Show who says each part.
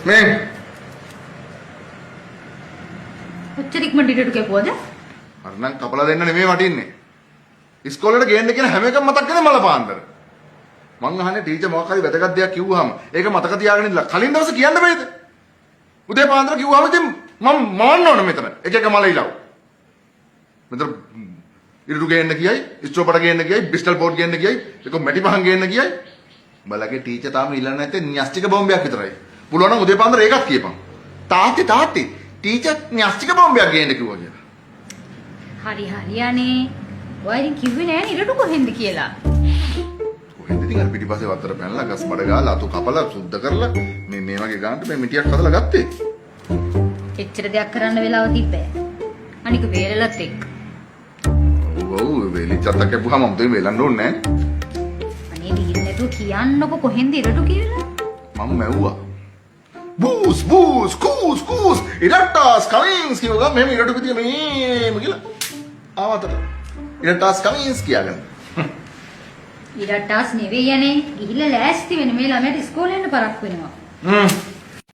Speaker 1: මේ
Speaker 2: උච්චරික් මඩියට කැපුවද?
Speaker 1: අර නම් කපලා දෙන්න නෙමෙයි වටින්නේ. ඉස්කෝලේට ගේන්න කියන හැම එකම මතක් කරගෙන මල පාන්දර. මං අහන්නේ ටීචර් මොකක් හරි වැදගත් දෙයක් කිව්වහම ඒක මතක තියාගෙන ඉඳලා කලින් දවසේ කියන්න බෑද? උදේ පාන්දර කිව්වහම ඉතින් මම මවන්න ඕන මෙතන. එක එක මල ඉලව්. මෙතන ඉරුරු ගේන්න කියයි, ස්ට්‍රෝපට ගේන්න කියයි, බිස්ටල් බෝඩ් ගේන්න කියයි, ඒක මැටි පහන් ගේන්න කියයි. බලගේ ටීචර් තාම ඉල්ලන්නේ නැත්තේ න්‍යෂ්ටික බෝම්බයක් විතරයි. පුළුවන් නම් උදේ පාන්දර ඒකත් කියපන්. තාත්ති ටීචර් න්‍යෂ්ටික බෝම්බයක් ගේන්න කිව්වා කියලා.
Speaker 2: හරි අනේ. ඔයා කිව්වේ නෑනේ ඉරටු කොහෙන්ද කියලා.
Speaker 1: කොහෙන්ද ඉතින් අර පිටිපස්සේ වත්තර පැනලා ගස් බඩ ගාලා අතු කපලා සුද්ධ කරලා මේ වගේ ගානට මේ මිටියක් හදලා ගත්තේ.
Speaker 2: එච්චර දෙයක් කරන්න වෙලාව තිබ්බේ. අනික වේලලත් එක්ක.
Speaker 1: ඔව් වෙලිච්චත් කැපුවාම මම දෙන්න වෙලන්න ඕනේ නෑ.
Speaker 2: අනේ දිගින් නැතුව කියන්නකො කොහෙන්ද ඉරටු කියලා.
Speaker 1: මම මැව්වා. බූස් කූස් ඉරට්ටස් කමින්ස් කියනවා මෙහෙම ඉරටු පිටිය මෙහෙම කියලා. ආවතට. ඉරට්ටස් කමින්ස් කියාගෙන.
Speaker 2: ඉරට්ටස් නෙවෙයි යන්නේ. ගිහිල්ලා ලෑස්ති වෙන්න මේ ළමයට ඉස්කෝලේ යන්න පරක්කු වෙනවා.